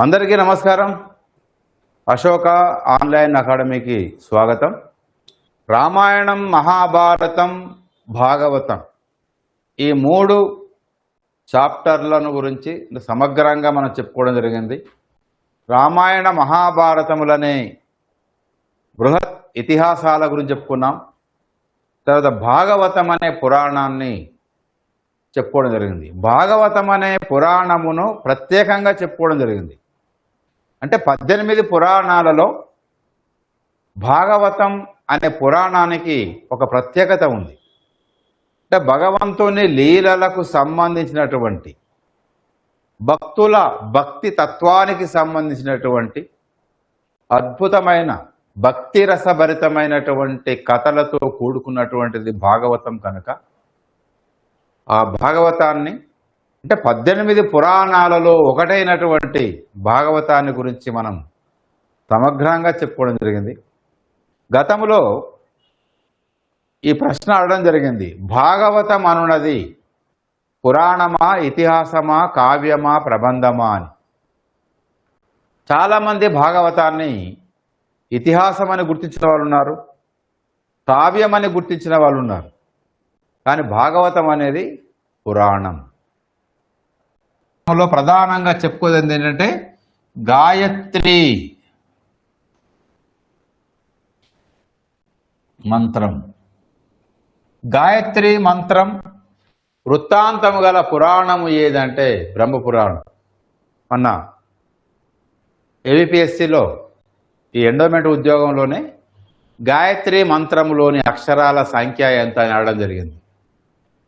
అందరికీ నమస్కారం. అశోక ఆన్లైన్ అకాడమీకి స్వాగతం. రామాయణం, మహాభారతం, భాగవతం ఈ మూడు చాప్టర్లను గురించి సమగ్రంగా మనం చెప్పుకోవడం జరిగింది. రామాయణ మహాభారతములనే బృహత్ ఇతిహాసాల గురించి చెప్పుకున్నాం. తర్వాత భాగవతం అనే పురాణాన్ని చెప్పుకోవడం జరిగింది. భాగవతం అనే పురాణమును ప్రత్యేకంగా చెప్పుకోవడం జరిగింది. అంటే 18 పురాణాలలో భాగవతం అనే పురాణానికి ఒక ప్రత్యేకత ఉంది. అంటే భగవంతుని లీలలకు సంబంధించినటువంటి, భక్తుల భక్తి తత్వానికి సంబంధించినటువంటి అద్భుతమైన భక్తి రసభరితమైనటువంటి కథలతో కూడుకున్నటువంటిది భాగవతం. కనుక ఆ భాగవతాన్ని అంటే 18 పురాణాలలో ఒకటైనటువంటి భాగవతాన్ని గురించి మనం సమగ్రంగా చెప్పుకోవడం జరిగింది. గతంలో ఈ ప్రశ్న అడగడం జరిగింది, భాగవతం అనున్నది పురాణమా, ఇతిహాసమా, కావ్యమా, ప్రబంధమా అని. చాలామంది భాగవతాన్ని ఇతిహాసం అని గుర్తించిన వాళ్ళు ఉన్నారు, కావ్యం అని గుర్తించిన వాళ్ళు ఉన్నారు. కానీ భాగవతం అనేది పురాణం. లో ప్రధానంగా చెప్పుకోదేది ఏంటంటే గాయత్రి మంత్రం. గాయత్రి మంత్రం వృత్తాంతము గల పురాణము ఏదంటే బ్రహ్మపురాణం. మొన్న ఏబిపిఎస్సిలో ఈ ఎండోమెంట్ ఉద్యోగంలోనే గాయత్రి మంత్రంలోని అక్షరాల సంఖ్య ఎంత అని అడగడం జరిగింది.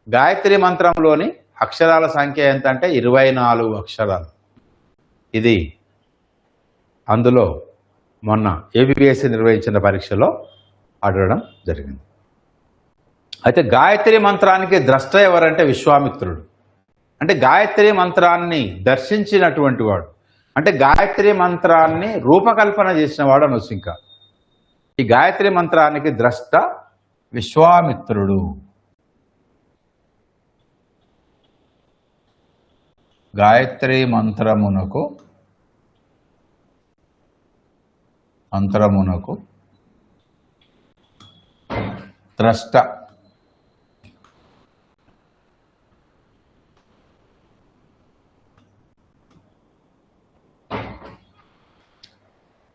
గాయత్రి మంత్రంలోని అక్షరాల సంఖ్య ఎంత అంటే 24 అక్షరాలు. ఇది అందులో మొన్న ఏబిపిఎస్సి నిర్వహించిన పరీక్షలో అడగడం జరిగింది. అయితే గాయత్రి మంత్రానికి ద్రష్ట ఎవరంటే విశ్వామిత్రుడు. అంటే గాయత్రి మంత్రాన్ని దర్శించినటువంటి వాడు, అంటే గాయత్రి మంత్రాన్ని రూపకల్పన చేసిన వాడు అనొచ్చు. ఇంకా ఈ గాయత్రి మంత్రానికి ద్రష్ట విశ్వామిత్రుడు. గాయత్రి మంత్రమునకు ద్రష్ట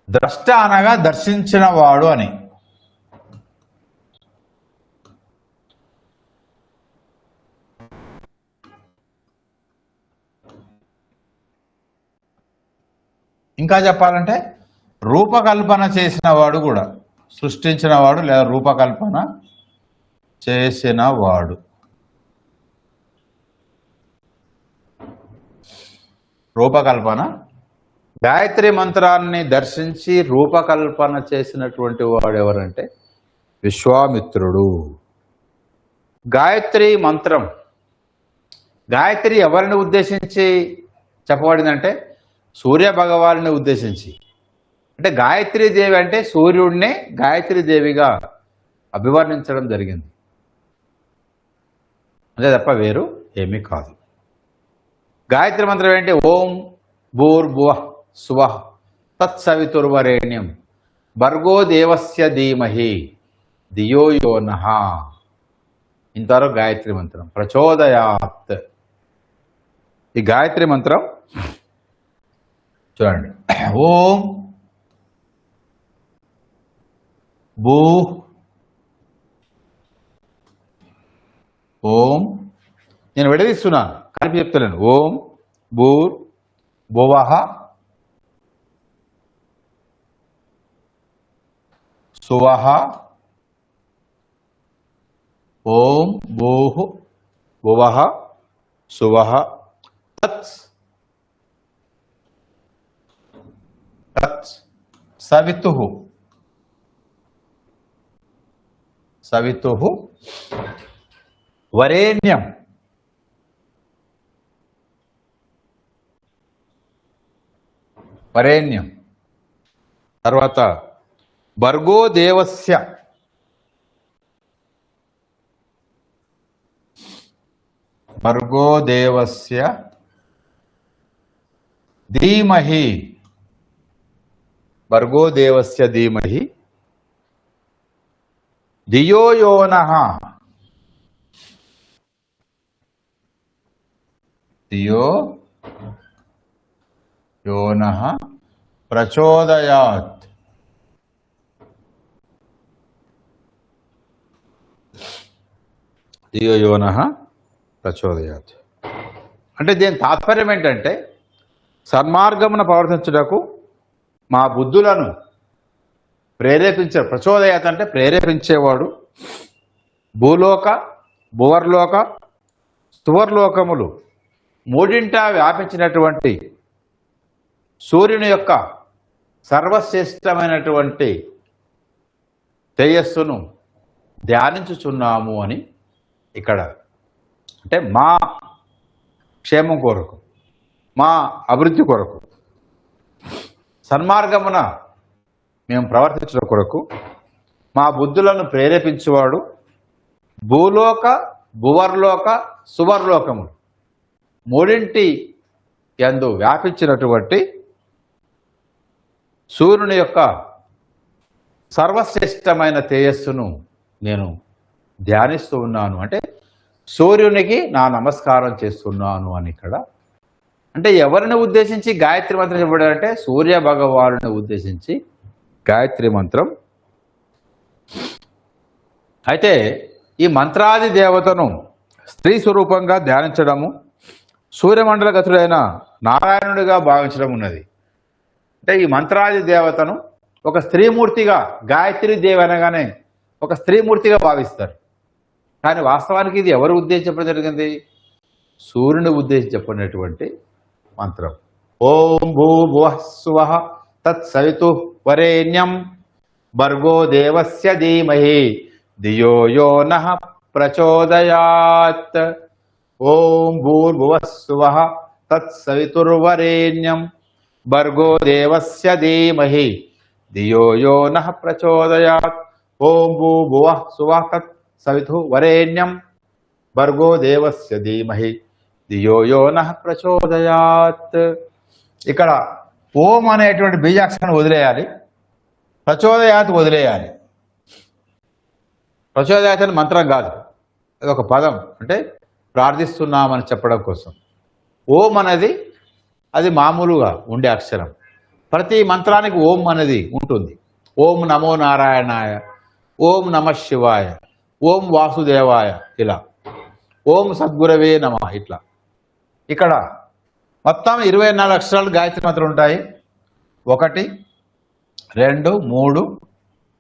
ద్రష్ట అనగా దర్శించిన వాడు అని. ఇంకా చెప్పాలంటే రూపకల్పన చేసిన వాడు కూడా, సృష్టించిన వాడు లేదా రూపకల్పన చేసిన వాడు. రూపకల్పన, గాయత్రి మంత్రాన్ని దర్శించి రూపకల్పన చేసినటువంటి వాడు ఎవరంటే విశ్వామిత్రుడు. గాయత్రి మంత్రం, గాయత్రి ఎవరిని ఉద్దేశించి చెప్పబడిందంటే సూర్య భగవాన్ని ఉద్దేశించి. అంటే గాయత్రీదేవి అంటే సూర్యుడినే గాయత్రీదేవిగా అభివర్ణించడం జరిగింది, అదే తప్ప వేరు ఏమీ కాదు. గాయత్రి మంత్రం ఏంటి? ఓం భూర్భువః స్వః తత్సవితుర్వరేణ్యం భర్గో దేవస్య ధీమహి ధియో యో నః. ఇంతవరకు గాయత్రి మంత్రం. ప్రచోదయాత్. ఈ గాయత్రి మంత్రం చూడండి. ఓం భూ, ఓం, నేను విడదీస్తున్నాను కలిపి చెప్తున్నాను. ఓం భూర్ భువః సువః. ఓం భూః భువః సువః తత్ సవితుః వరేణ్యం. వరేణ్యం తర్వాత భర్గో దేవస్య ధీమహి భర్గో దేవస్య ధీమహి ధియో యో నః ధియో యో నః ప్రచోదయాత్ ధియో యో నః ప్రచోదయాత్. అంటే దీని తాత్పర్యం ఏంటంటే సన్మార్గమున ప్రవర్తించుటకు మా బుద్ధులను ప్రేరేపించే, ప్రచోదయాత్ అంటే ప్రేరేపించేవాడు, భూలోక భువర్లోక స్థువర్లోకములు మూడింటా వ్యాపించినటువంటి సూర్యుని యొక్క సర్వశ్రేష్టమైనటువంటి తేజస్సును ధ్యానించుచున్నాము అని ఇక్కడ, అంటే మా క్షేమం కొరకు, మా అభివృద్ధి కొరకు, సన్మార్గమున మేము ప్రవర్తించడం కొరకు మా బుద్ధులను ప్రేరేపించేవాడు భూలోక భువర్లోక సువర్లోకములు మూడింటి యందు వ్యాపించినటువంటి సూర్యుని యొక్క సర్వశ్రేష్టమైన తేజస్సును నేను ధ్యానిస్తూ ఉన్నాను. అంటే సూర్యునికి నా నమస్కారం చేస్తున్నాను అని ఇక్కడ. అంటే ఎవరిని ఉద్దేశించి గాయత్రి మంత్రం చెప్పాడంటే సూర్య భగవానుని ఉద్దేశించి గాయత్రి మంత్రం. అయితే ఈ మంత్రాది దేవతను స్త్రీ స్వరూపంగా ధ్యానించడము, సూర్యమండల గతుడైన నారాయణుడిగా భావించడం ఉన్నది. అంటే ఈ మంత్రాది దేవతను ఒక స్త్రీమూర్తిగా, గాయత్రి దేవి అనగానే ఒక స్త్రీమూర్తిగా భావిస్తారు. కానీ వాస్తవానికి ఇది ఎవరు ఉద్దేశించి చెప్పడం జరిగింది? సూర్యుని ఉద్దేశించి చెప్పినటువంటి మంత్రం. ఓం భూభువః స్వః తత్సవితు వరేణ్యం భర్గో దేవస్య ధీమహి ధియో యో నః ప్రచోదయాత్. ఓం భూర్భువః స్వః తత్సవితుర్వరేణ్యం భర్గో దేవస్య ధీమహి ధియో యో నః ప్రచోదయాత్. ఓం భూర్భువః స్వః తత్సవితుః వరేణ్యం భర్గో దేవస్య ధీమహి ధియో యో నః ప్రచోదయాత్. ఇక్కడ ఓం అనేటువంటి బీజాక్షరాన్ని వదిలేయాలి, ప్రచోదయాత్ వదిలేయాలి. ప్రచోదయాత్ అని మంత్రం కాదు, అది ఒక పదం, అంటే ప్రార్థిస్తున్నామని చెప్పడం కోసం. ఓం అనేది అది మామూలుగా ఉండే అక్షరం. ప్రతి మంత్రానికి ఓం అనేది ఉంటుంది. ఓం నమో నారాయణాయ, ఓం నమః శివాయ, ఓం వాసుదేవాయ, ఇలా ఓం సద్గురవే నమః, ఇట్లా. ఇక్కడ మొత్తం 24 అక్షరాలు గాయత్రి మంత్రం ఉంటాయి. 1 2 3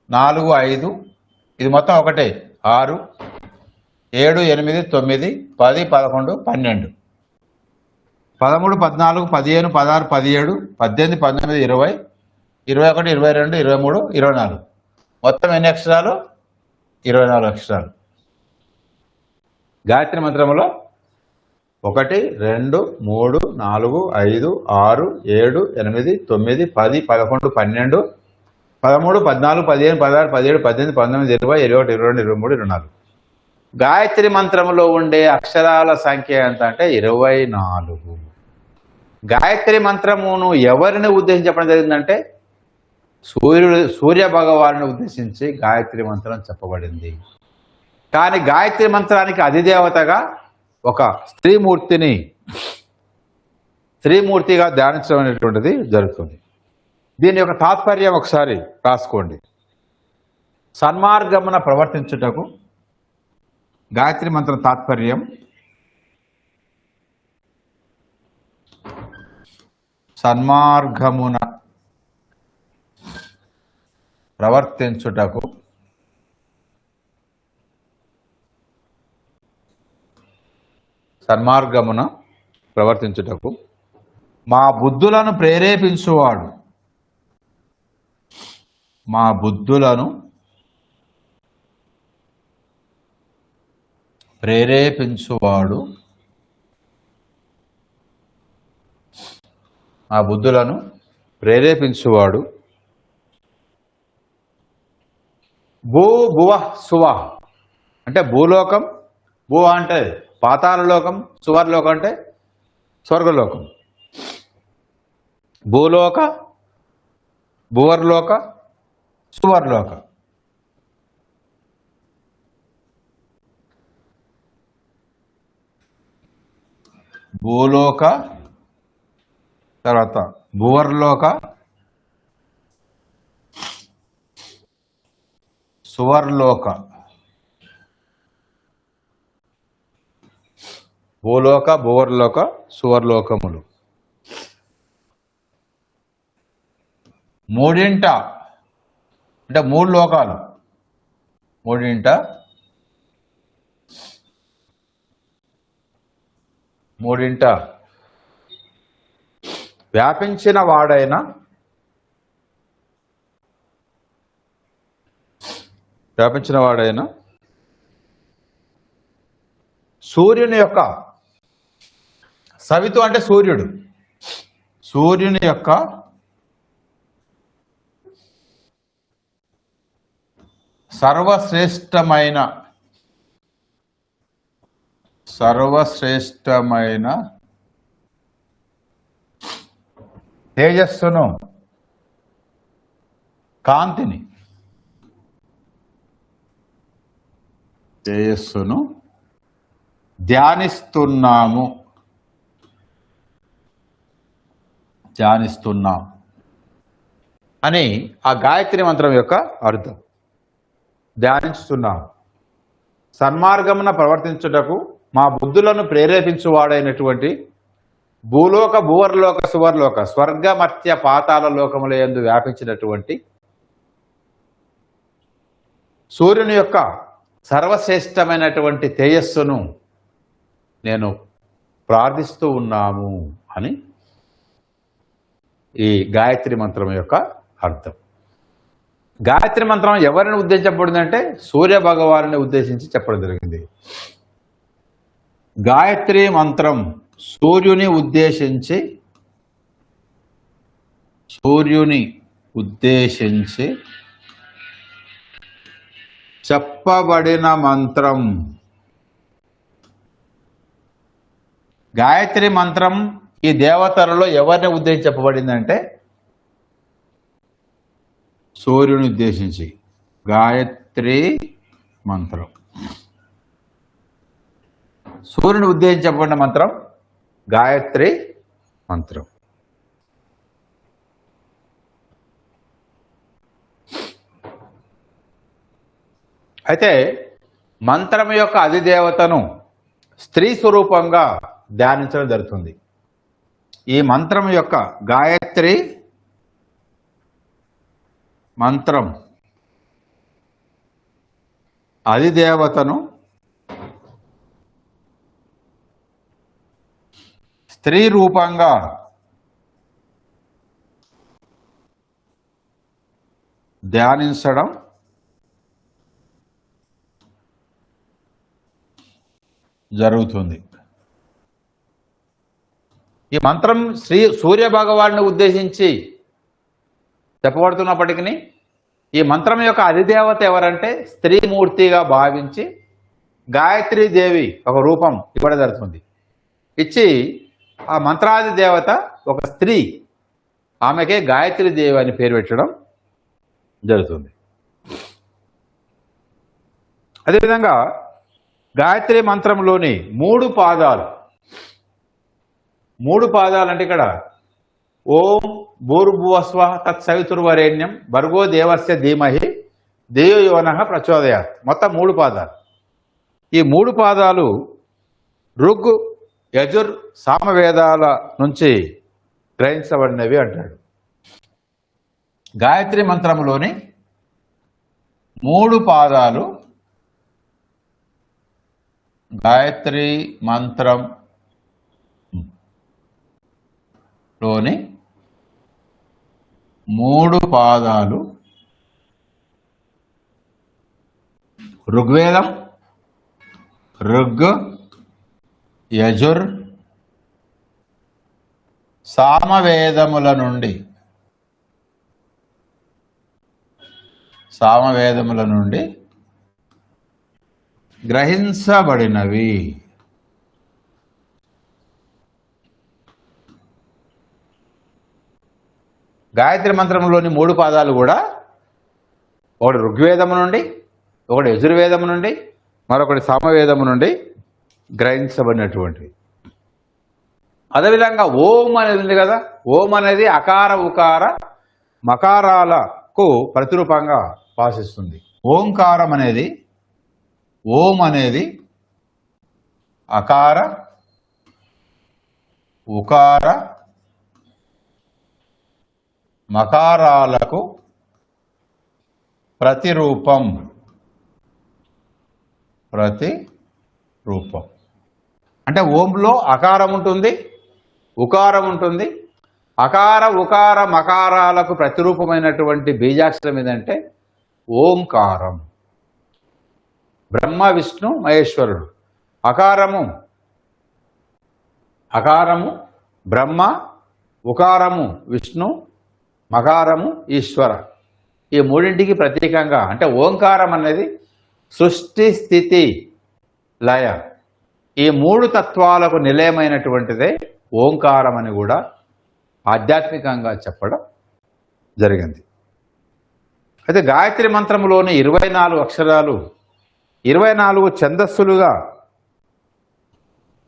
4 5, ఇది మొత్తం ఒకటే, 6 7 8 9 10 11 12 13 14 15 16 17 18 19 20 21 22 23 24, మొత్తం ఎన్ని అక్షరాలు? 24 అక్షరాలు. గాయత్రి మంత్రంలో 1 2 3 4 5 6 7 8 9 10 11 12 13 14 15 16 17 18 19 20 21 22 23 24. గాయత్రి మంత్రంలో ఉండే అక్షరాల సంఖ్య ఎంత అంటే 24. గాయత్రి మంత్రమును ఎవరిని ఉద్దేశించి చెప్పడం జరిగిందంటే సూర్య భగవాను ఉద్దేశించి గాయత్రి మంత్రం చెప్పబడింది. కానీ గాయత్రి మంత్రానికి అధిదేవతగా ఒక స్త్రీమూర్తిగా ధ్యానించడం అనేటువంటిది జరుగుతుంది. దీని యొక్క తాత్పర్యం ఒకసారి రాసుకోండి. సన్మార్గమున ప్రవర్తించుటకు గాయత్రి మంత్రం తాత్పర్యం సన్మార్గమున ప్రవర్తించుటకు మా బుద్ధులను ప్రేరేపించువాడు, మా బుద్ధులను ప్రేరేపించువాడు, మా బుద్ధులను ప్రేరేపించువాడు భూ భువ సువ, అంటే భూలోకం, భూ అంటే పాతాళలోకం, సువర్లోకం అంటే స్వర్గలోకం. భూలోక, భువర్లోక, సువర్లోక. భూలోక, తర్వాత భువర్లోక, సువర్లోక. భూలోక, భువర్లోక, సువర్లోకములు. మూడింట అంటే మూడు లోకాలు, మూడింట వ్యాపించిన వాడైన సూర్యుని యొక్క, సవితు అంటే సూర్యుడు, సూర్యుని యొక్క సర్వశ్రేష్టమైన తేజస్సును, కాంతిని, ధ్యానిస్తున్నాం అని ఆ గాయత్రి మంత్రం యొక్క అర్థం. ధ్యానిస్తున్నాం. సన్మార్గమున ప్రవర్తించుటకు మా బుద్ధులను ప్రేరేపించువాడైనటువంటి భూలోక, భువర్లోక, సువర్లోక, స్వర్గ, మర్త్య, పాతాళ లోకముల యందు వ్యాపించినటువంటి సూర్యుని యొక్క సర్వశ్రేష్టమైనటువంటి తేజస్సును నేను ప్రార్థిస్తూ ఉన్నాము అని ఈ గాయత్రి మంత్రం యొక్క అర్థం. గాయత్రి మంత్రం ఎవరిని ఉద్దేశించబడిందంటే సూర్య భగవానుని ఉద్దేశించి చెప్పడం జరిగింది. గాయత్రి మంత్రం సూర్యుని ఉద్దేశించి చెప్పబడిన మంత్రం. గాయత్రి మంత్రం ఈ దేవతలలో ఎవరిని ఉద్దేశించి చెప్పబడిందంటే సూర్యుని ఉద్దేశించి. గాయత్రి మంత్రం సూర్యుని ఉద్దేశించి చెప్పబడిన మంత్రం గాయత్రి మంత్రం. అయితే మంత్రం యొక్క అధిదేవతను స్త్రీ స్వరూపంగా ధ్యానించడం జరుగుతుంది. ఈ మంత్రం యొక్క గాయత్రి మంత్రం అధిదేవతను స్త్రీ రూపంగా ధ్యానించడం జరుగుతుంది. ఈ మంత్రం సూర్య భగవాన్ని ఉద్దేశించి చెప్పబడుతున్నప్పటికీ ఈ మంత్రం యొక్క అధిదేవత ఎవరంటే స్త్రీమూర్తిగా భావించి గాయత్రీదేవి ఒక రూపం ఇవ్వడం జరుగుతుంది. ఇచ్చి ఆ మంత్రాది దేవత ఒక స్త్రీ, ఆమెకే గాయత్రీదేవి అని పేరు పెట్టడం జరుగుతుంది. అదేవిధంగా గాయత్రి మంత్రంలోని మూడు పాదాలు అంటే ఇక్కడ ఓం భూర్భువస్వ తత్సవితుర్వరేణ్యం భర్గో దేవస్య ధీమహి ధియో యో నః ప్రచోదయాత్. మొత్తం మూడు పాదాలు. ఈ మూడు పాదాలు ఋగ్, యజుర్, సామవేదాల నుంచి గ్రహించబడినవి అంటాడు. గాయత్రి మంత్రంలోని మూడు పాదాలు గాయత్రి మంత్రంలోని మూడు పాదాలు ఋగ్వేదం, ఋగ్, యజుర్, సామవేదముల నుండి గ్రహించబడినవి. గాయత్రి మంత్రంలోని 3 పాదాలు కూడా ఒకటి ఋగ్వేదము నుండి, ఒకటి యజుర్వేదము నుండి, మరొకటి సామవేదము నుండి గ్రహించబడినటువంటివి. అదేవిధంగా ఓం అనేది ఉంది కదా, ఓం అనేది అకార ఉకార మకారాలకు ప్రతిరూపంగా భాషిస్తుంది. ఓంకారం అనేది, ఓం అనేది అకార ఉకార మకారాలకు ప్రతిరూపం. అంటే ఓంలో అకారం ఉంటుంది, ఉకారం ఉంటుంది. అకార ఉకార మకారాలకు ప్రతిరూపమైనటువంటి బీజాక్షరం ఏదంటే ఓంకారం. బ్రహ్మ విష్ణు మహేశ్వరుడు. అకారము బ్రహ్మ, ఉకారము విష్ణు, మకారము ఈశ్వర. ఈ మూడింటికి ప్రతీకంగా అంటే ఓంకారం అనేది సృష్టి స్థితి లయ, ఈ 3 తత్వాలకు నిలయమైనటువంటిదే ఓంకారం అని కూడా ఆధ్యాత్మికంగా చెప్పడం జరిగింది. అయితే గాయత్రి మంత్రంలోని 24 అక్షరాలు 24 ఛందస్సులుగా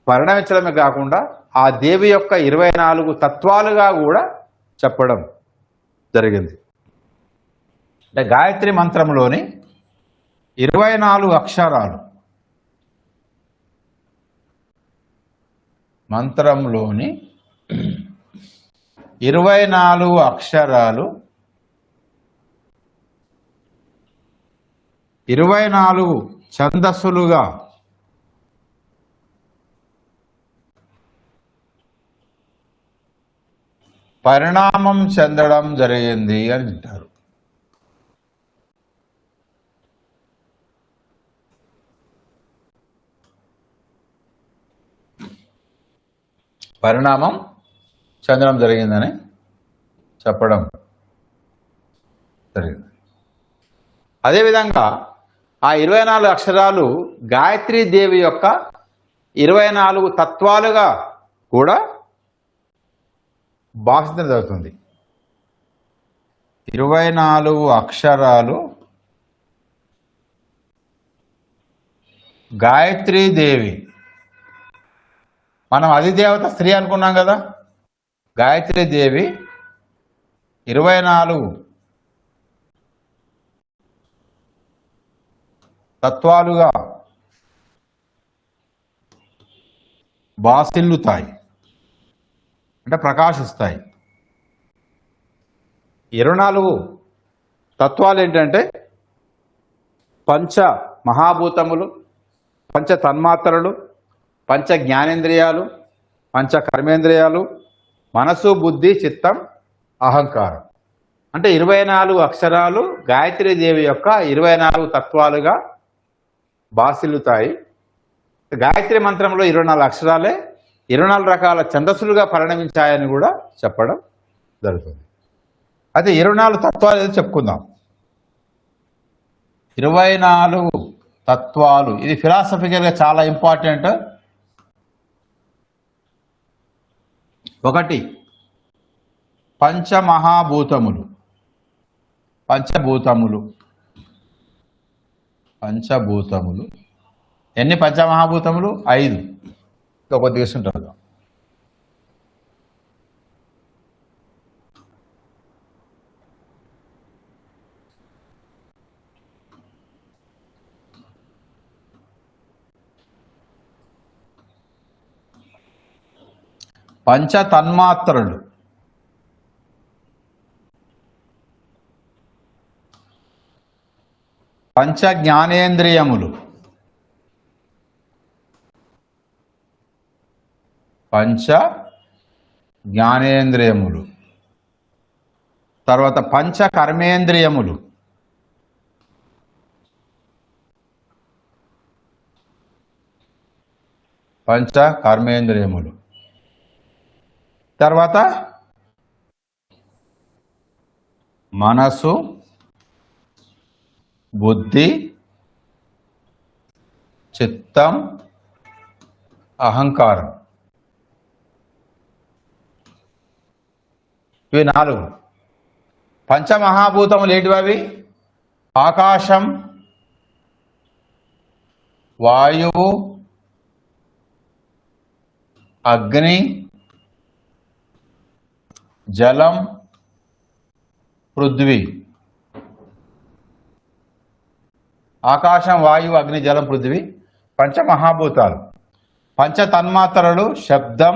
పరిణమించడమే కాకుండా ఆ దేవి యొక్క 24 తత్వాలుగా కూడా చెప్పడం జరిగింది. అంటే గాయత్రి మంత్రంలోని 24 అక్షరాలు, మంత్రంలోని 24 అక్షరాలు 24 ఛందస్సులుగా పరిణామం చెందడం జరిగింది అని అంటారు. పరిణామం చెందడం జరిగిందని చెప్పడం జరిగింది. అదేవిధంగా ఆ 24 అక్షరాలు గాయత్రీ దేవి యొక్క 24 తత్వాలుగా కూడా భాషించడం జరుగుతుంది. 24 అక్షరాలు గాయత్రీ దేవి, మనం అధిదేవత స్త్రీ అనుకున్నాం కదా, గాయత్రీ దేవి 24 తత్వాలుగా బాసిల్లుతాయి, అంటే ప్రకాశిస్తాయి. 24 తత్వాలు ఏంటంటే పంచ మహాభూతములు, పంచ తన్మాత్రలు, పంచ జ్ఞానేంద్రియాలు, పంచ కర్మేంద్రియాలు, మనసు బుద్ధి చిత్తం అహంకారం. అంటే 24 అక్షరాలు గాయత్రీ దేవి యొక్క 24 తత్వాలుగా బాసిల్లుతాయి. గాయత్రి మంత్రంలో 24 అక్షరాలే 24 రకాల ఛందస్సులుగా పరిణమించాయని కూడా చెప్పడం జరుగుతుంది. అయితే 24 తత్వాలు ఏదో చెప్పుకుందాం. 24 తత్వాలు, ఇది ఫిలాసఫికల్గా చాలా ఇంపార్టెంట్. 1 పంచమహాభూతములు, పంచభూతములు. ఎన్ని పంచమహాభూతములు? 5. ఒక తీసుకుంటారు. పంచ తన్మాత్రలు, పంచ జ్ఞానేంద్రియములు, తర్వాత పంచ కర్మేంద్రియములు, తర్వాత మనసు బుద్ధి చిత్తం అహంకారం. ఇవి 4. పంచమహాభూతములు ఏంటివి అవి? ఆకాశం, వాయువు, అగ్ని, జలం, పృథ్వీ. ఆకాశం, వాయువు, అగ్ని, జలం, పృథ్వీ పంచమహాభూతాలు. పంచ తన్మాత్రలు శబ్దం,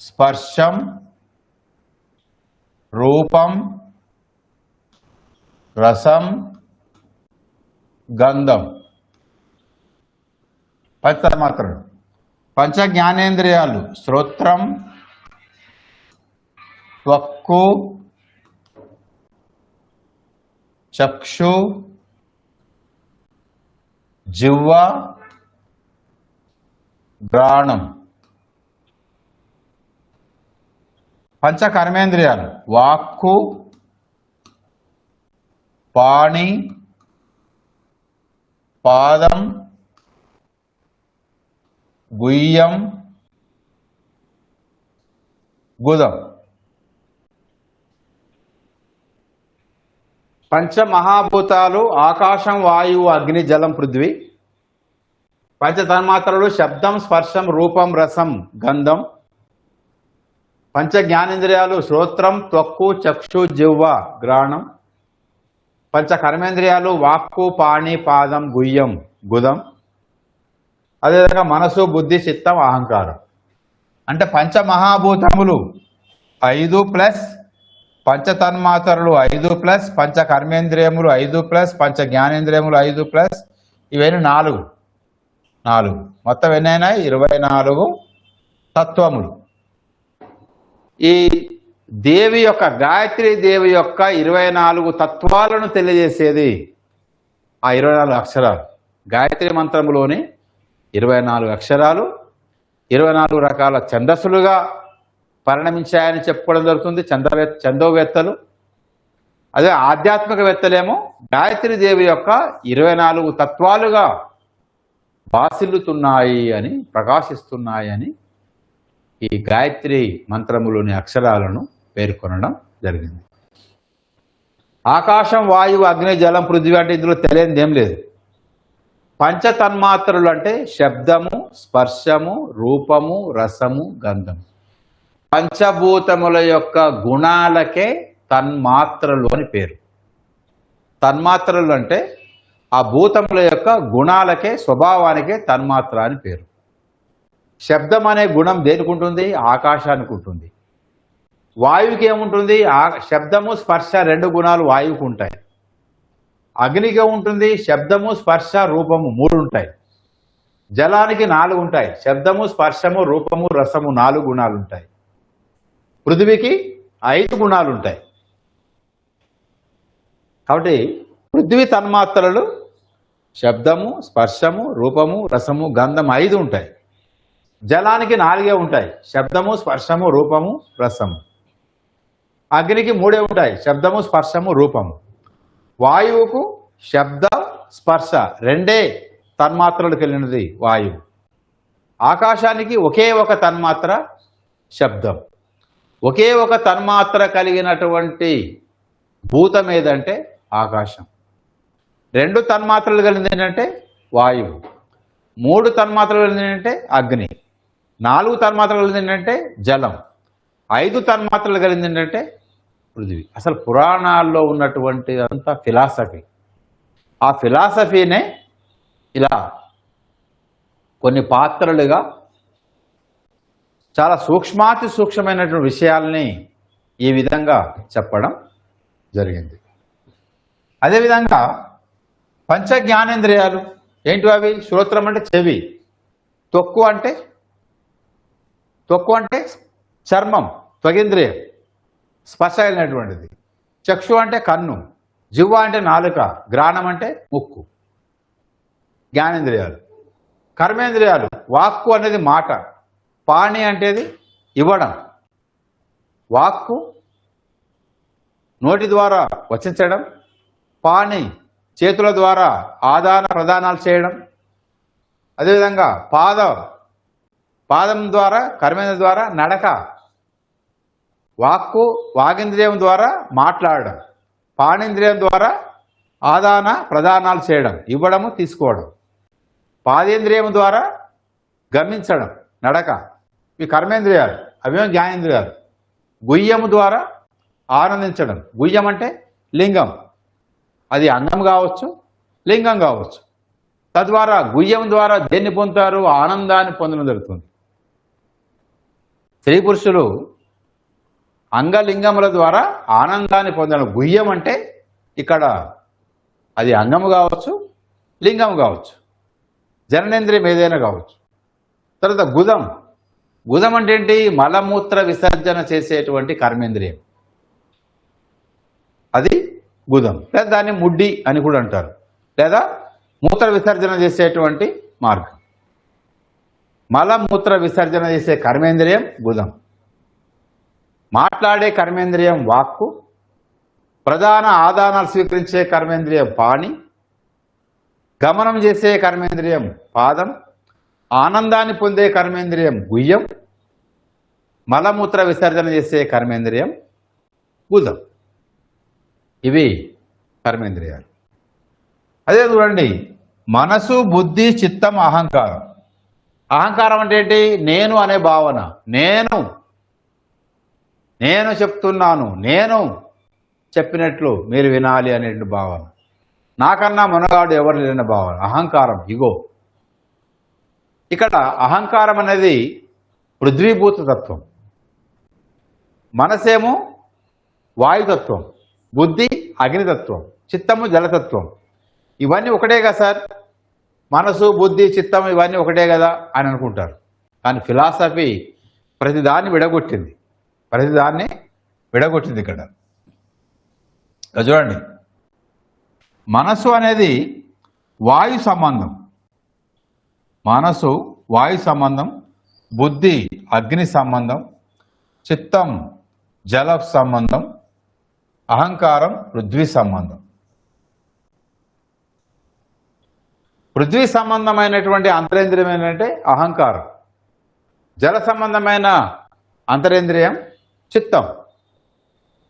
స్పర్శం, రూపం, రసం, గంధం. పంచ తన్మాత్రలు. పంచ జ్ఞానేంద్రియాలు శ్రోత్రం, త్వక్కు, చక్షు, జిహ్వ, ఘ్రాణం. పంచ కర్మేంద్రియాలు వాక్కు, పాణి, పాదం, గుయ్యం, గుదం. పంచమహాభూతాలు ఆకాశం, వాయువు, అగ్ని, జలం, పృథ్వీ. పంచ తన్మాత్రలు శబ్దం, స్పర్శం, రూపం, రసం, గంధం. పంచ జ్ఞానేంద్రియాలు శ్రోత్రం, త్వక్కు, చక్షు, జిహ్వ, ఘ్రాణం. పంచ కర్మేంద్రియాలు వాక్కు, పాణి, పాదం, గుయ్యం, గుదం. అదేవిధంగా మనసు, బుద్ధి, చిత్తం, అహంకారం. అంటే పంచమహాభూతములు 5 ప్లస్ పంచ తన్మాత్రలు 5 ప్లస్ పంచ కర్మేంద్రియములు 5 ప్లస్ పంచ జ్ఞానేంద్రియములు 5 ప్లస్ ఇవన్నీ 4 మొత్తం ఎన్నైనా 24 తత్వములు. ఈ దేవి యొక్క గాయత్రి దేవి యొక్క 24 తత్వాలను తెలియజేసేది ఆ 24 అక్షరాలు. గాయత్రి మంత్రములోని 24 అక్షరాలు 24 రకాల ఛందస్సులుగా పరిణమించాయని చెప్పుకోవడం జరుగుతుంది ఛందోవేత్తలు. అదే ఆధ్యాత్మికవేత్తలేమో గాయత్రి దేవి యొక్క 24 తత్వాలుగా భాసిల్లుతున్నాయి అని, ప్రకాశిస్తున్నాయి అని ఈ గాయత్రి మంత్రములోని అక్షరాలను పేర్కొనడం జరిగింది. ఆకాశం, వాయువు, అగ్ని, జలం, పృథ్వీ అంటే ఇందులో తెలియనిది ఏం లేదు. పంచ తన్మాత్రలు అంటే శబ్దము, స్పర్శము, రూపము, రసము, గంధము. పంచభూతముల యొక్క గుణాలకే తన్మాత్రలు అని పేరు. తన్మాత్రలు అంటే ఆ భూతముల యొక్క గుణాలకే, స్వభావానికే తన్మాత్ర అని పేరు. శబ్దం అనే గుణం దేనికి ఉంటుంది? ఆకాశానికి ఉంటుంది. వాయువుకి ఏముంటుంది? శబ్దము, స్పర్శ 2 గుణాలు వాయువుకు ఉంటాయి. అగ్నికి ఉంటుంది శబ్దము, స్పర్శ, రూపము 3 ఉంటాయి. జలానికి 4 ఉంటాయి. శబ్దము, స్పర్శము, రూపము, రసము 4 గుణాలు ఉంటాయి. పృథ్వీకి 5 గుణాలు ఉంటాయి. కాబట్టి పృథ్వీ తన్మాత్రలు శబ్దము, స్పర్శము, రూపము, రసము, గంధం 5 ఉంటాయి. జలానికి 4 ఉంటాయి. శబ్దము, స్పర్శము, రూపము, రసము. అగ్నికి 3 ఉంటాయి. శబ్దము, స్పర్శము, రూపము. వాయువుకు శబ్ద, స్పర్శ 2 తన్మాత్రలు కలిగినది వాయువు. ఆకాశానికి ఒకే ఒక తన్మాత్ర శబ్దం. ఒకే ఒక తన్మాత్ర కలిగినటువంటి భూతం ఏదంటే ఆకాశం. 2 తన్మాత్రలు కలిగింది ఏంటంటే వాయువు. 3 తన్మాత్రలు కలిగింది ఏంటంటే అగ్ని. 4 తన్మాత్రలు కలిగింది ఏంటంటే జలం. 5 తన్మాత్రలు కలిగింది ఏంటంటే పృథ్వీ. అసలు పురాణాల్లో ఉన్నటువంటి అంతా ఫిలాసఫీ. ఆ ఫిలాసఫీనే ఇలా కొన్ని పాత్రలుగా చాలా సూక్ష్మాతి సూక్ష్మమైనటువంటి విషయాల్ని ఈ విధంగా చెప్పడం జరిగింది. అదేవిధంగా పంచ జ్ఞానేంద్రియాలు ఏంటి అవి? శ్రోత్రం అంటే చెవి, త్వక్కు అంటే చర్మం, త్వగేంద్రియం, స్పర్శ అయినటువంటిది. చక్షు అంటే కన్ను, జిహ్వ అంటే నాలుక, ఘ్రాణం అంటే ముక్కు. జ్ఞానేంద్రియాలు. కర్మేంద్రియాలు వాక్కు అనేది మాట, పాణి అంటేది ఇవ్వడం. వాక్కు నోటి ద్వారా వచించడం, పాణి చేతుల ద్వారా ఆదాన ప్రదానాలు చేయడం. అదేవిధంగా పాదం ద్వారా కర్మేంద్ర ద్వారా నడక. వాగింద్రియం ద్వారా మాట్లాడడం, పాణేంద్రియం ద్వారా ఆదాన ప్రదానాలు చేయడం, ఇవ్వడము తీసుకోవడం, పాదేంద్రియం ద్వారా గమనించడం నడక, ఇవి కర్మేంద్రియాలు, అవేమో జ్ఞానేంద్రియాలు. గుయ్యము ద్వారా ఆనందించడం, గుయ్యం అంటే లింగం, అది అంగం కావచ్చు లింగం కావచ్చు. తద్వారా గుయ్యం ద్వారా దేన్ని పొందుతారు? ఆనందాన్ని పొందడం జరుగుతుంది. స్త్రీ పురుషులు అంగలింగముల ద్వారా ఆనందాన్ని పొందడం. గుయ్యం అంటే ఇక్కడ అది అంగము కావచ్చు లింగము కావచ్చు, జననేంద్రియం ఏదైనా కావచ్చు. తర్వాత గుదం, గుదం అంటే ఏంటి? మలమూత్ర విసర్జన చేసేటువంటి కర్మేంద్రియం, అది గుదం. లేదా దాన్ని ముడ్డి అని కూడా అంటారు, లేదా మూత్ర విసర్జన చేసేటువంటి మార్గం. మలమూత్ర విసర్జన చేసే కర్మేంద్రియం గుదం. మాట్లాడే కర్మేంద్రియం వాక్కు, ప్రధాన ఆదానాలు స్వీకరించే కర్మేంద్రియం పాణి, గమనం చేసే కర్మేంద్రియం పాదం, ఆనందాన్ని పొందే కర్మేంద్రియం గుయ్యం, మలమూత్ర విసర్జన చేసే కర్మేంద్రియం గుదం. ఇవి కర్మేంద్రియాలు. అదే చూడండి, మనసు, బుద్ధి, చిత్తం, అహంకారం. అహంకారం అంటే ఏంటి? నేను అనే భావన, నేను చెప్తున్నాను, నేను చెప్పినట్లు మీరు వినాలి అనే భావన, నాకన్నా మనగాడు ఎవరు లేని భావన, అహంకారం, ఇగో. ఇక్కడ అహంకారం అనేది పృథ్వీభూత తత్వం, మనసేమో వాయుతత్వం, బుద్ధి అగ్నితత్వం, చిత్తము జలతత్వం. ఇవన్నీ ఒకటే కదా సార్, మనసు, బుద్ధి, చిత్తం ఇవన్నీ ఒకటే కదా అని అనుకుంటారు. కానీ ఫిలాసఫీ ప్రతిదాన్ని విడగొట్టింది, ఇక్కడ చూడండి. మనసు అనేది వాయు సంబంధం, మనసు వాయు సంబంధం, బుద్ధి అగ్ని సంబంధం, చిత్తం జల సంబంధం, అహంకారం పృథ్వీ సంబంధం. పృథ్వీ సంబంధమైనటువంటి అంతరేంద్రియం ఏంటంటే అహంకారం, జల సంబంధమైన అంతరేంద్రియం చిత్తం,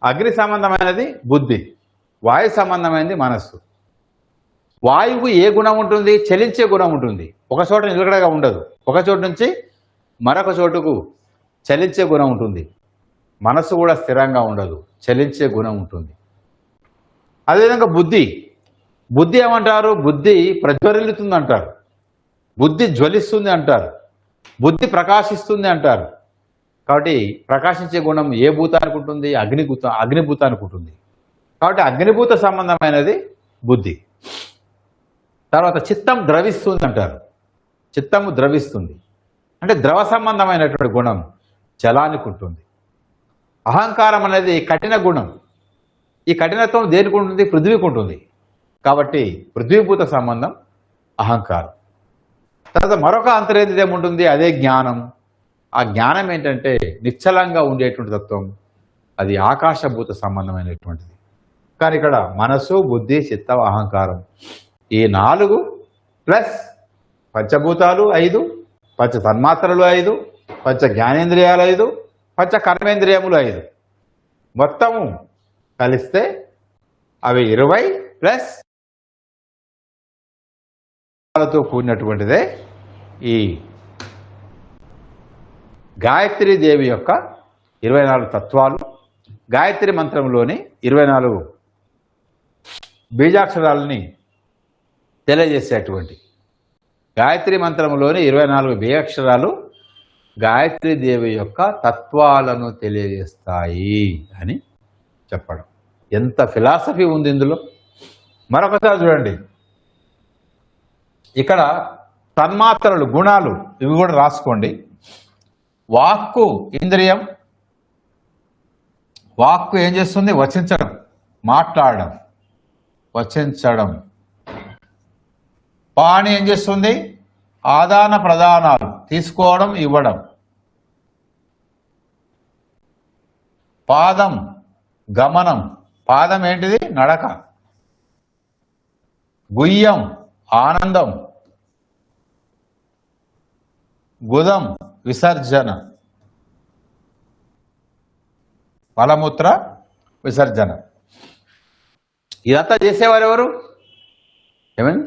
అగ్ని సంబంధమైనది బుద్ధి, వాయు సంబంధమైనది మనస్సు. వాయువు ఏ గుణం ఉంటుంది? చలించే గుణం ఉంటుంది, ఒక చోట నిలకడగా ఉండదు, ఒక చోటు నుంచి మరొక చోటుకు చలించే గుణం ఉంటుంది. మనస్సు కూడా స్థిరంగా ఉండదు, చలించే గుణం ఉంటుంది. అదేవిధంగా బుద్ధి ఏమంటారు? బుద్ధి ప్రజ్వరిల్లుతుంది అంటారు, బుద్ధి జ్వలిస్తుంది అంటారు, బుద్ధి ప్రకాశిస్తుంది అంటారు. కాబట్టి ప్రకాశించే గుణం ఏ భూతానికి ఉంటుంది? అగ్నిభూతానికి ఉంటుంది. కాబట్టి అగ్నిభూత సంబంధమైనది బుద్ధి. తర్వాత చిత్తం ద్రవిస్తుంది అంటారు, చిత్తము ద్రవిస్తుంది అంటే ద్రవ సంబంధమైనటువంటి గుణం జలానికి ఉంటుంది. అహంకారం అనేది కఠిన గుణం, ఈ కఠినత్వం దేనికి ఉంటుంది? పృథ్వీకి ఉంటుంది. కాబట్టి పృథ్వీభూత సంబంధం అహంకారం. తర్వాత మరొక అంతరేంద్రియం ఉంటుంది, అదే జ్ఞానం. ఆ జ్ఞానం ఏంటంటే నిశ్చలంగా ఉండేటువంటి తత్వం, అది ఆకాశభూత సంబంధమైనటువంటిది. కానీ ఇక్కడ మనసు, బుద్ధి, చిత్తం, అహంకారం ఈ 4 ప్లస్ పంచభూతాలు 5, పంచ తన్మాత్రలు 5, పంచ జ్ఞానేంద్రియాలు 5, పంచ కర్మేంద్రియములు 5, మొత్తము కలిస్తే అవి 20 ప్లస్ తో కూడినటువంటిదే ఈ గాయత్రీ దేవి యొక్క 24 తత్వాలు. గాయత్రి మంత్రంలోని 24 బీజాక్షరాలని తెలియజేసేటువంటి గాయత్రి మంత్రంలోని 24 బీజాక్షరాలు గాయత్రీ దేవి యొక్క తత్వాలను తెలియజేస్తాయి అని చెప్పడం. ఎంత ఫిలాసఫీ ఉంది ఇందులో. మరొకసారి చూడండి, ఇక్కడ తన్మాత్రలు, గుణాలు, ఇవి కూడా రాసుకోండి. వాక్కు ఇంద్రియం, వాక్కు ఏం చేస్తుంది? వచించడం, మాట్లాడడం, వచించడం. పాణి ఏం చేస్తుంది? ఆదాన ప్రదానాలు, తీసుకోవడం, ఇవ్వడం. పాదం గమనం, పాదం ఏంటిది? నడక. గుయ్యం ఆనందం, గుదం విసర్జన. మలమూత్ర విసర్జన. ఇదంతా చేసేవారు ఎవరు? ఏమైంది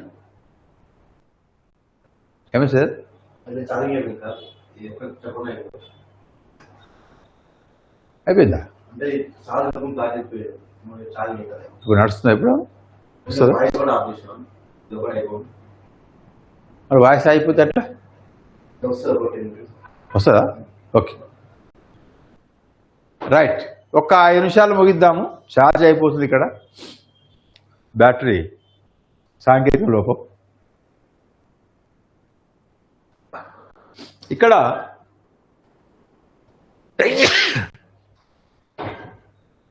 ఏమైంది సార్? అయిపోయిందా? ఇప్పుడు నడుస్తుందా? ఇప్పుడు వస్తుందా? మరి వాయిస్ అయిపోతే ఎట్లా వస్తుందా? Okay right. ఒక 5 నిమిషాలు ముగిద్దాము. ఛార్జ్ అయిపోతుంది. ఇక్కడ బ్యాటరీ సాంకేతిక లోపం. ఇక్కడ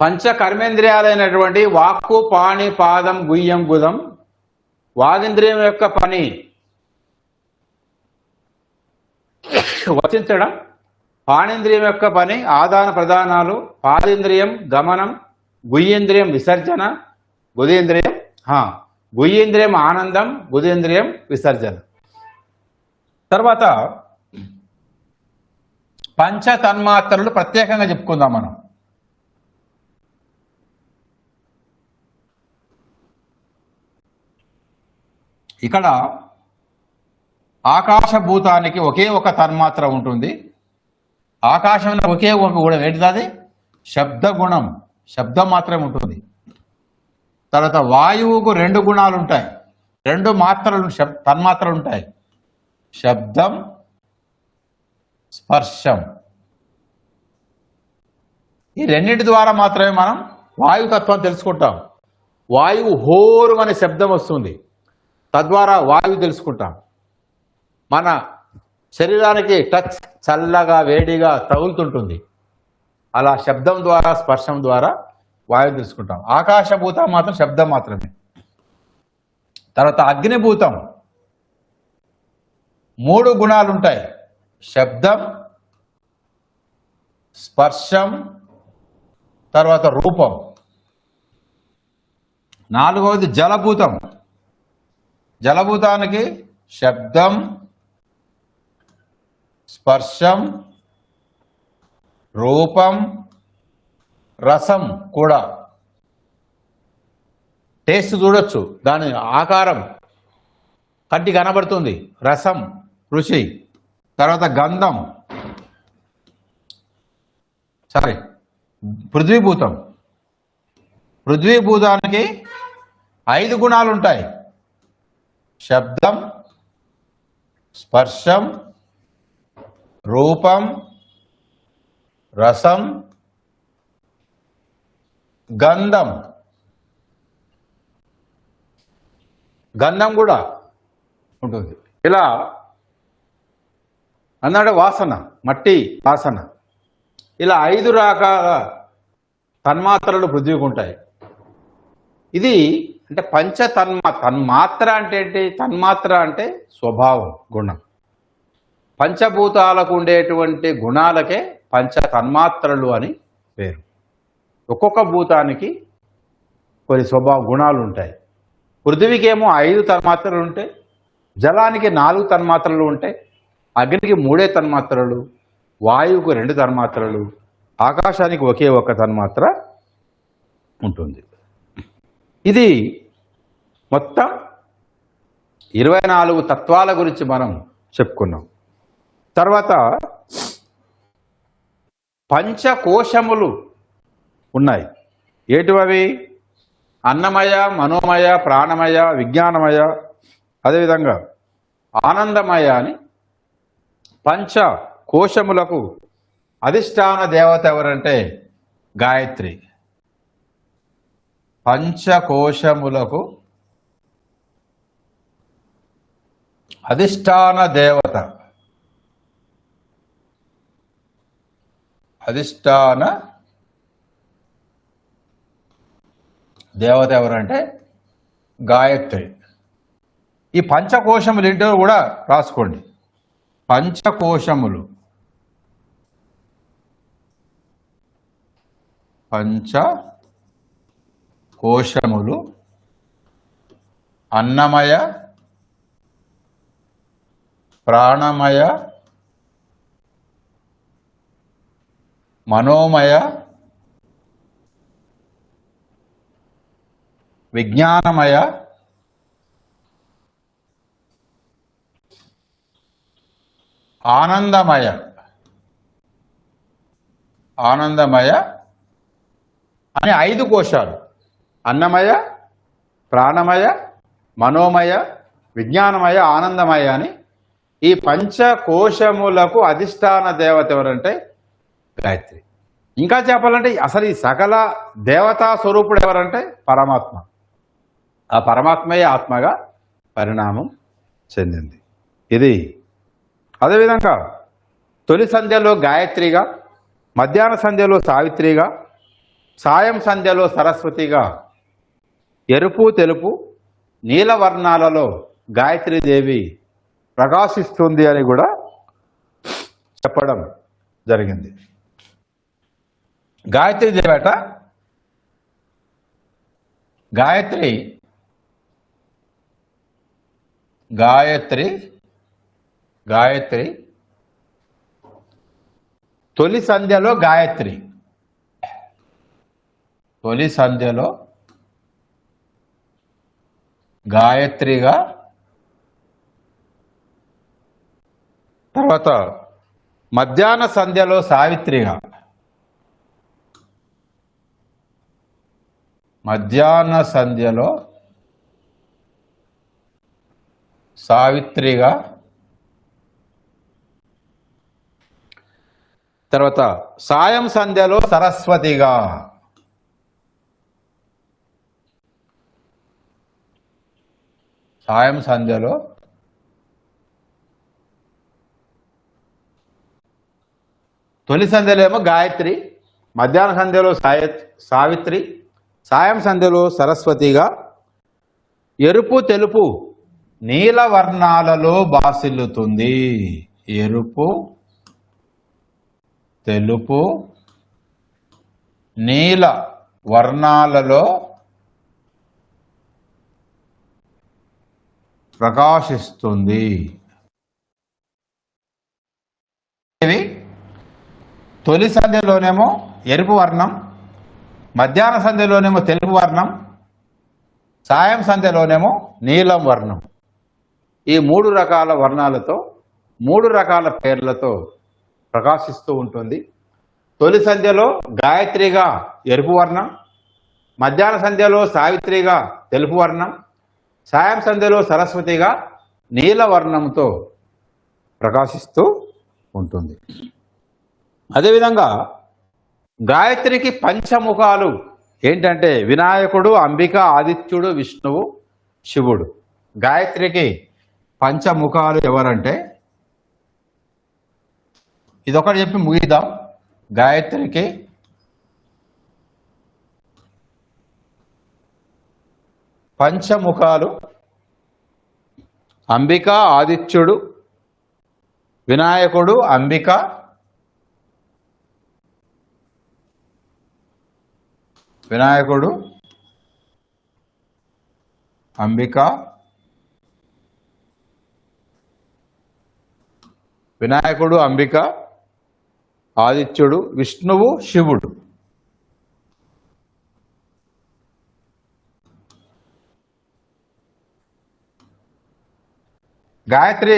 పంచ కర్మేంద్రియాలైనటువంటి వాక్కు, పాణి, పాదం, గుయ్యం, గుదం, వాగింద్రియం యొక్క పని వచించడం, పాణేంద్రియం యొక్క పని ఆదాన ప్రదానాలు, పాదేంద్రియం గమనం, గుయ్యేంద్రియం విసర్జన, గుయ్యేంద్రియం ఆనందం, గుదేంద్రియం విసర్జన. తర్వాత పంచ తన్మాత్రలు ప్రత్యేకంగా చెప్పుకుందాం మనం. ఇక్కడ ఆకాశభూతానికి ఒకే ఒక తన్మాత్ర ఉంటుంది. ఆకాశంలో ఒకే ఒక గుణం ఏంటిది? శబ్దగుణం. శబ్దం మాత్రమే ఉంటుంది. తర్వాత వాయువుకు 2 గుణాలు ఉంటాయి, 2 మాత్రలు తన్మాత్రలు ఉంటాయి. శబ్దం, స్పర్శం. ఈ రెండింటి ద్వారా మాత్రమే మనం వాయుతత్వం తెలుసుకుంటాం. వాయువు హోరు అనే శబ్దం వస్తుంది, తద్వారా వాయువు తెలుసుకుంటాం. మన శరీరానికి టచ్ చల్లగా వేడిగా తగులుతుంటుంది, అలా శబ్దం ద్వారా స్పర్శం ద్వారా వాయువు తెలుసుకుంటాం. ఆకాశభూతం మాత్రం శబ్దం మాత్రమే. తర్వాత అగ్నిభూతం 3 గుణాలు ఉంటాయి, శబ్దం, స్పర్శం, తర్వాత రూపం. 4వది జలభూతం. జలభూతానికి శబ్దం, స్పర్శం, రూపం, రసం కూడా. టేస్ట్ చూడొచ్చు, దాని ఆకారం కంటికి కనబడుతుంది, రసం రుచి. తర్వాత గంధం, పృథ్వీభూతం. పృథ్వీభూతానికి 5 గుణాలు ఉంటాయి, శబ్దం, స్పర్శం, రూపం, రసం, గంధం. గంధం కూడా ఉంటుంది. ఇలా అన్నాడు వాసన, మట్టి వాసన. ఇలా 5 రకాల తన్మాత్రలు పృథ్వీకి ఉంటాయి. ఇది అంటే పంచ తన్మాత్ర అంటే ఏంటి? తన్మాత్ర అంటే స్వభావం, గుణం. పంచభూతాలకు ఉండేటువంటి గుణాలకే పంచ తన్మాత్రలు అని పేరు. ఒక్కొక్క భూతానికి కొన్ని స్వభావ గుణాలు ఉంటాయి. పృథ్వీకి ఏమో 5 తన్మాత్రలు ఉంటాయి, జలానికి 4 తన్మాత్రలు ఉంటాయి, అగ్నికి 3 తన్మాత్రలు, వాయువుకు 2 తన్మాత్రలు, ఆకాశానికి ఒకే ఒక తన్మాత్ర ఉంటుంది. ఇది మొత్తం 24 తత్వాల గురించి మనం చెప్పుకున్నాం. తర్వాత పంచకోశములు ఉన్నాయి. ఏటివవి? అన్నమయ, మనోమయ, ప్రాణమయ, విజ్ఞానమయ, అదేవిధంగా ఆనందమయ అని పంచకోశములకు అధిష్టాన దేవత ఎవరంటే గాయత్రి. పంచకోశములకు అధిష్టాన దేవత, అధిష్టాన దేవత ఎవరంటే గాయత్రి. ఈ పంచకోశములు ఏంటో కూడా రాసుకోండి. పంచకోశములు, పంచకోశములు అన్నమయ, ప్రాణమయ, మనోమయ, విజ్ఞానమయ, ఆనందమయ, ఆనందమయ అని 5 కోశాలు. అన్నమయ, ప్రాణమయ, మనోమయ, విజ్ఞానమయ, ఆనందమయ అని ఈ పంచకోశములకు అధిష్టాన దేవత ఎవరంటే గాయత్రి. ఇంకా చెప్పాలంటే అసలు ఈ సకల దేవతా స్వరూపుడు ఎవరంటే పరమాత్మ. ఆ పరమాత్మయే ఆత్మగా పరిణామం చెందింది. ఇది అదేవిధంగా తొలి సంధ్యలో గాయత్రిగా, మధ్యాహ్న సంధ్యలో సావిత్రిగా, సాయం సంధ్యలో సరస్వతిగా, ఎరుపు తెలుపు నీలవర్ణాలలో గాయత్రీదేవి ప్రకాశిస్తుంది అని కూడా చెప్పడం జరిగింది. గాయత్రీదేవి అట గాయత్రి గాయత్రి గాయత్రి తొలి సంధ్యలో గాయత్రి, తొలి సంధ్యలో గాయత్రిగా, తర్వాత మధ్యాహ్న సంధ్యలో సావిత్రిగా, మధ్యాహ్న సంధ్యలో సావిత్రిగా, తర్వాత సాయం సంధ్యలో సరస్వతిగా, సాయం సంధ్యలో తొలి సంధ్యలో ఏమో గాయత్రి, మధ్యాహ్న సంధ్యలో సావిత్రి, సాయం సంధ్యలో సరస్వతిగా, ఎరుపు తెలుపు నీలవర్ణాలలో బాసిల్లుతుంది. ఎరుపు తెలుపు నీల వర్ణాలలో ప్రకాశిస్తుంది. తొలి సంధ్యలోనేమో ఎరుపు వర్ణం, మధ్యాహ్న సంధ్యలోనేమో తెలుపు వర్ణం, సాయం సంధ్యలోనేమో నీలం వర్ణం. ఈ 3 రకాల వర్ణాలతో 3 రకాల పేర్లతో ప్రకాశిస్తూ ఉంటుంది. తొలి సంధ్యలో గాయత్రిగా ఎరుపు వర్ణం, మధ్యాహ్న సంధ్యలో సావిత్రిగా తెలుపు వర్ణం, సాయం సంధ్యలో సరస్వతిగా నీలవర్ణంతో ప్రకాశిస్తూ ఉంటుంది. అదేవిధంగా గాయత్రికి పంచముఖాలు ఏంటంటే వినాయకుడు, అంబిక, ఆదిత్యుడు, విష్ణువు, శివుడు. గాయత్రికి పంచముఖాలు ఎవరంటే ఇదొకటి చెప్పి ముగిద్దాం. గాయత్రికి పంచముఖాలు అంబిక, ఆదిత్యుడు, వినాయకుడు, అంబిక, వినాయకుడు, అంబిక, వినాయకుడు, అంబిక, ఆదిత్యుడు, విష్ణువు, శివుడు. గాయత్రి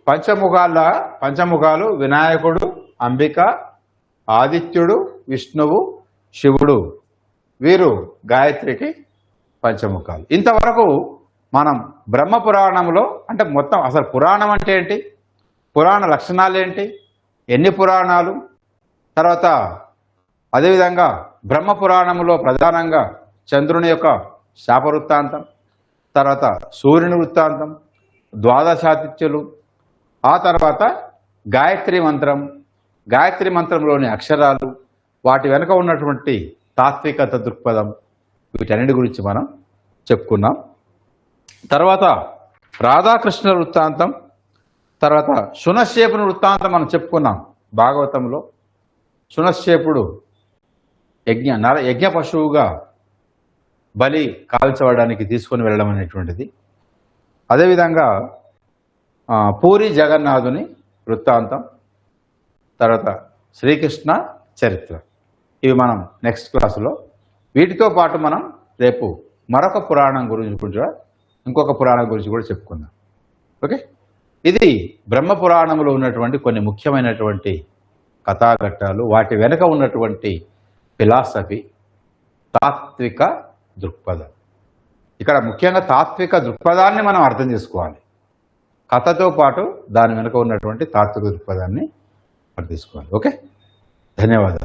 పంచముఖాలు వినాయకుడు, అంబిక, ఆదిత్యుడు, విష్ణువు, శివుడు. వీరు గాయత్రికి పంచముఖాలు. ఇంతవరకు మనం బ్రహ్మ పురాణంలో అంటే మొత్తం అసలు పురాణం అంటే ఏంటి, పురాణ లక్షణాలు ఏంటి, ఎన్ని పురాణాలు, తర్వాత అదేవిధంగా బ్రహ్మ పురాణంలో ప్రధానంగా చంద్రుని యొక్క శాప వృత్తాంతం, తర్వాత సూర్యుని వృత్తాంతం, ద్వాదశాదిత్యులు, ఆ తర్వాత గాయత్రి మంత్రం, గాయత్రి మంత్రంలోని అక్షరాలు, వాటి వెనుక ఉన్నటువంటి తాత్వికత దృక్పథం, వీటన్నిటి గురించి మనం చెప్పుకున్నాం. తర్వాత రాధాకృష్ణ వృత్తాంతం, తర్వాత శునశ్శేపుని వృత్తాంతం మనం చెప్పుకున్నాం భాగవతంలో. శునశ్శేపుడు యజ్ఞ పశువుగా బలి కాల్చవడానికి తీసుకొని వెళ్ళడం అనేటువంటిది. అదేవిధంగా పూరి జగన్నాథుని వృత్తాంతం, తర్వాత శ్రీకృష్ణ చరిత్ర. ఇవి మనం నెక్స్ట్ క్లాసులో, వీటితో పాటు మనం రేపు మరొక పురాణం గురించి కూడా ఇంకొక పురాణం గురించి కూడా చెప్పుకుందాం. ఓకే, ఇది బ్రహ్మ పురాణంలో ఉన్నటువంటి కొన్ని ముఖ్యమైనటువంటి కథాఘట్టాలు, వాటి వెనుక ఉన్నటువంటి ఫిలాసఫీ, తాత్విక దృక్పథం. ఇక్కడ ముఖ్యంగా తాత్విక దృక్పథాన్ని మనం అర్థం చేసుకోవాలి. కథతో పాటు దాని వెనుక ఉన్నటువంటి తాత్విక దృక్పథాన్ని అర్థం చేసుకోవాలి. ఓకే, ధన్యవాదాలు.